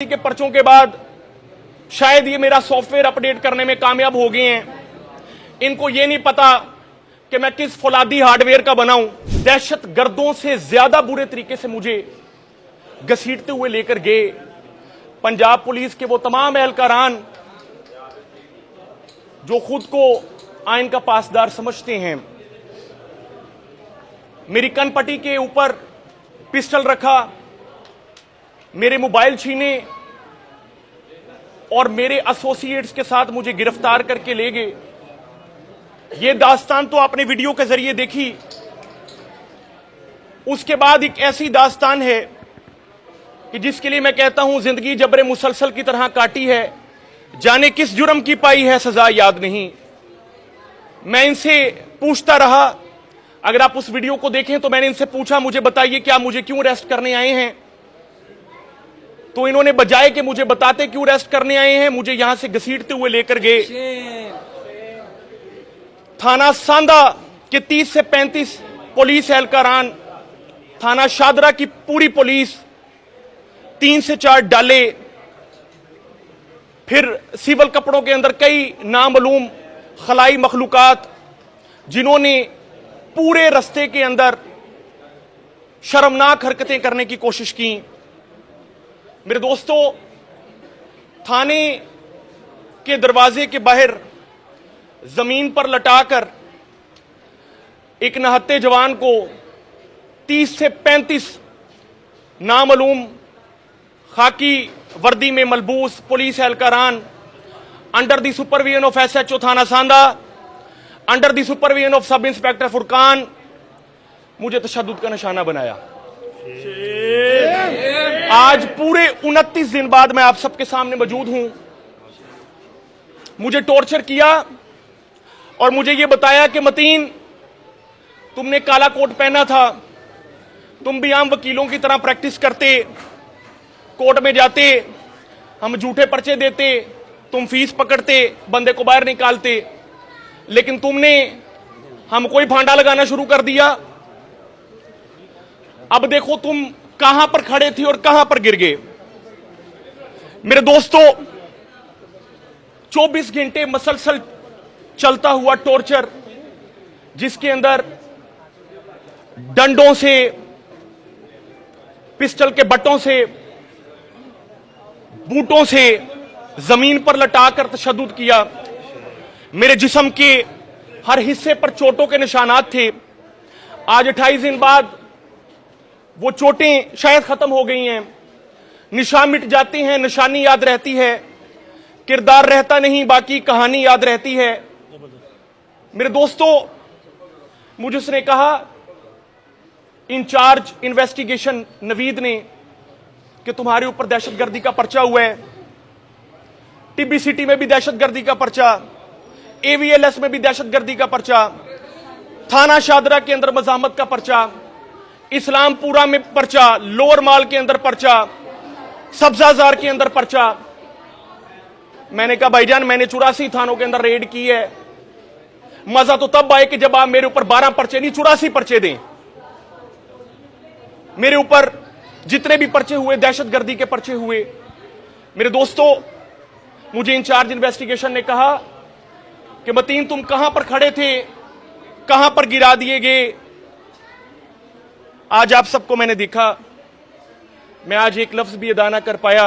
के पर्चों के बाद शायद ये मेरा सॉफ्टवेयर अपडेट करने में कामयाब हो गए हैं। इनको ये नहीं पता कि मैं किस फौलादी हार्डवेयर का बनाऊं। दहशतगर्दों से ज्यादा बुरे तरीके से मुझे घसीटते हुए लेकर गए पंजाब पुलिस के वो तमाम एहलकारान जो खुद को आइन का पासदार समझते हैं। मेरी कनपट्टी के ऊपर पिस्टल रखा, मेरे मोबाइल छीने और मेरे एसोसिएट्स के साथ मुझे गिरफ्तार करके ले गए। यह दास्तान तो आपने वीडियो के जरिए देखी। उसके बाद एक ऐसी दास्तान है कि जिसके लिए मैं कहता हूं जिंदगी जबरे मुसलसल की तरह काटी है, जाने किस जुर्म की पाई है सजा याद नहीं। मैं इनसे पूछता रहा, अगर आप उस वीडियो को देखें तो मैंने इनसे पूछा, मुझे बताइए क्या मुझे क्यों अरेस्ट करने आए हैं। तो इन्होंने बजाय कि मुझे बताते क्यों अरेस्ट करने आए हैं, मुझे यहां से घसीटते हुए लेकर गए थाना सांदा के 30 से 35 पुलिस एहलकारान, थाना शादरा की पूरी पुलिस, 3 से 4 डाले, फिर सिविल कपड़ों के अंदर कई नामालूम खलाई मखलूकात जिन्होंने पूरे रास्ते के अंदर शर्मनाक हरकतें करने की कोशिश की। मेरे दोस्तों, थाने के दरवाजे के बाहर जमीन पर लटाकर एक नहत्ते जवान को 30 से 35 नामालूम खाकी वर्दी में मलबूस पुलिस एहलकारान under the supervision of SHO थाना Sanda, under the supervision of sub inspector Furqan, मुझे तशद्दुद का निशाना बनाया। आज पूरे 29 दिन बाद मैं आप सबके सामने मौजूद हूं। मुझे टॉर्चर किया और मुझे यह बताया कि मतीन, तुमने काला कोट पहना था, तुम भी आम वकीलों की तरह प्रैक्टिस करते, कोर्ट में जाते, हम झूठे पर्चे देते, तुम फीस पकड़ते, बंदे को बाहर निकालते, लेकिन तुमने हमको ही भांडा लगाना शुरू कर दिया। अब देखो तुम कहां पर खड़े थे और कहां पर गिर गए। मेरे दोस्तों, 24 घंटे मसलसल चलता हुआ टॉर्चर, जिसके अंदर डंडों से, पिस्टल के बट्टों से, बूटों से जमीन पर लटाकर तशद्दुद किया। मेरे जिस्म के हर हिस्से पर चोटों के निशानात थे। आज 28 दिन बाद वो चोटें शायद खत्म हो गई हैं, निशान मिट जाते हैं, निशानी याद रहती है, किरदार रहता नहीं, बाकी कहानी याद रहती है। मेरे दोस्तों, मुझे उसने कहा, इंचार्ज इन्वेस्टिगेशन नवीद ने, कि तुम्हारे ऊपर दहशतगर्दी का पर्चा हुआ है, टिब्बी सिटी में भी दहशतगर्दी का पर्चा, एवीएलएस में भी दहशतगर्दी का पर्चा, थाना शादरा के अंदर मजामत का पर्चा, इस्लामपुरा में पर्चा, लोअर माल के अंदर पर्चा, सब्जाजार के अंदर पर्चा। मैंने कहा भाईजान, मैंने 84 थानों के अंदर रेड की है। मजा तो तब आए कि जब आप मेरे ऊपर 12 पर्चे नहीं 84 पर्चे दें। मेरे ऊपर जितने भी पर्चे हुए, दहशतगर्दी के पर्चे हुए। मेरे दोस्तों, मुझे इंचार्ज इन्वेस्टिगेशन ने कहा कि मतीन, तुम कहां पर खड़े थे, कहां पर गिरा दिए गए। आज आप सबको मैंने देखा। मैं आज एक लफ्ज भी अदा ना कर पाया।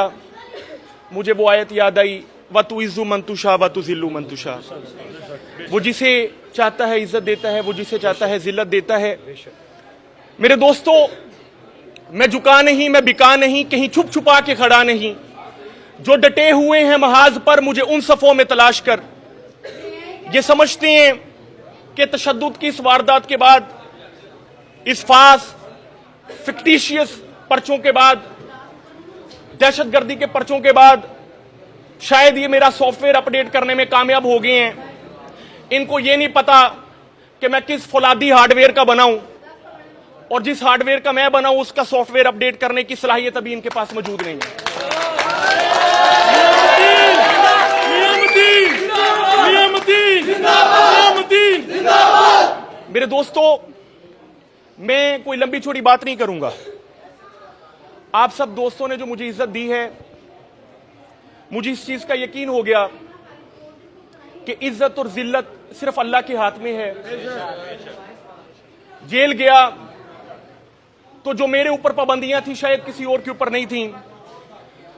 मुझे वो आयत याद आई, व तू इज्जु मंतुशा व तू जिल्लु मंतुशा। वो जिसे चाहता है इज्जत देता है, वो जिसे चाहता है जिल्लत देता है। मेरे दोस्तों, मैं झुका नहीं, मैं बिका नहीं, कहीं छुप छुपा के खड़ा नहीं। जो डटे हुए हैं महाज पर, मुझे उन सफों में तलाश कर, ये समझते हैं कि तशद्दुद की इस वारदात के बाद, इस फास फिक्टिशियस पर्चों के बाद, दहशतगर्दी के पर्चों के बाद, शायद ये मेरा सॉफ्टवेयर अपडेट करने में कामयाब हो गए हैं। इनको ये नहीं पता कि मैं किस फौलादी हार्डवेयर का बनाऊं, और जिस हार्डवेयर का मैं बनाऊं उसका सॉफ्टवेयर अपडेट करने की सलाहियत अभी इनके पास मौजूद नहीं है। मेरे दोस्तों, मैं कोई लंबी चौड़ी बात नहीं करूंगा। आप सब दोस्तों ने जो मुझे इज्जत दी है, मुझे इस चीज का यकीन हो गया कि इज्जत और जिल्लत सिर्फ अल्लाह के हाथ में है। जेल गया तो जो मेरे ऊपर पाबंदियां थी शायद किसी और के ऊपर नहीं थी।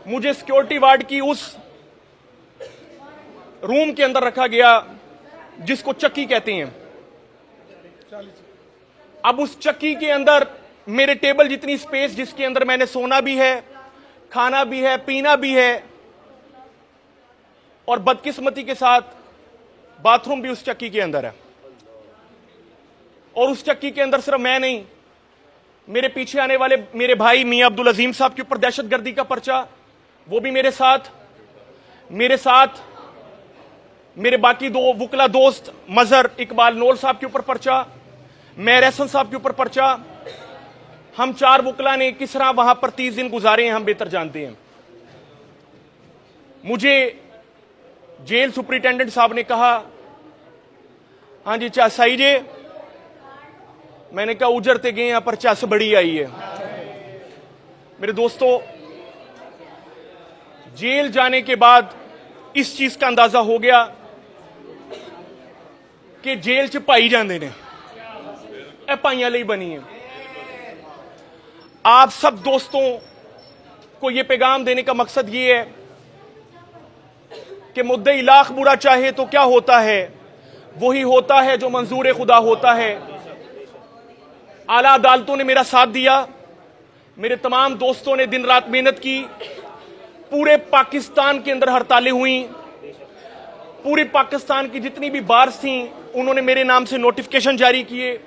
मुझे सिक्योरिटी वार्ड की उस रूम के अंदर रखा गया जिसको चक्की कहते हैं। अब उस चक्की के अंदर मेरे टेबल जितनी स्पेस, जिसके अंदर मैंने सोना भी है, खाना भी है, पीना भी है, और बदकिस्मती के साथ बाथरूम भी उस चक्की के अंदर है। और उस चक्की के अंदर सिर्फ मैं नहीं, मेरे पीछे आने वाले मेरे भाई मियां अब्दुल अजीम साहब के ऊपर दहशतगर्दी का पर्चा, वो भी मेरे साथ मेरे बाकी दो वुकला दोस्त मजहर इकबाल नोल साहब के ऊपर पर्चा, मेहर एहसन साहब के ऊपर पर्चा। हम 4 वुकला ने किस तरह वहां पर 30 दिन गुजारे हैं हम बेहतर जानते हैं। मुझे जेल सुपरिटेंडेंट साहब ने कहा, हाँ जी साई जे, मैंने कहा उजरते गए यहां पर चस बड़ी आई है। मेरे दोस्तों, जेल जाने के बाद इस चीज का अंदाजा हो गया कि जेल च भाई जाते ने, यह भाइयों लिए बनी है। आप सब दोस्तों को यह पैगाम देने का मकसद यह है कि मुद्दई लाख बुरा चाहे तो क्या होता है, वही होता है जो मंजूर खुदा होता है। आला अदालतों ने मेरा साथ दिया, मेरे तमाम दोस्तों ने दिन रात मेहनत की, पूरे पाकिस्तान के अंदर हड़तालें हुई, पूरे पाकिस्तान की जितनी भी बार्स थीं उन्होंने मेरे नाम से नोटिफिकेशन जारी किए।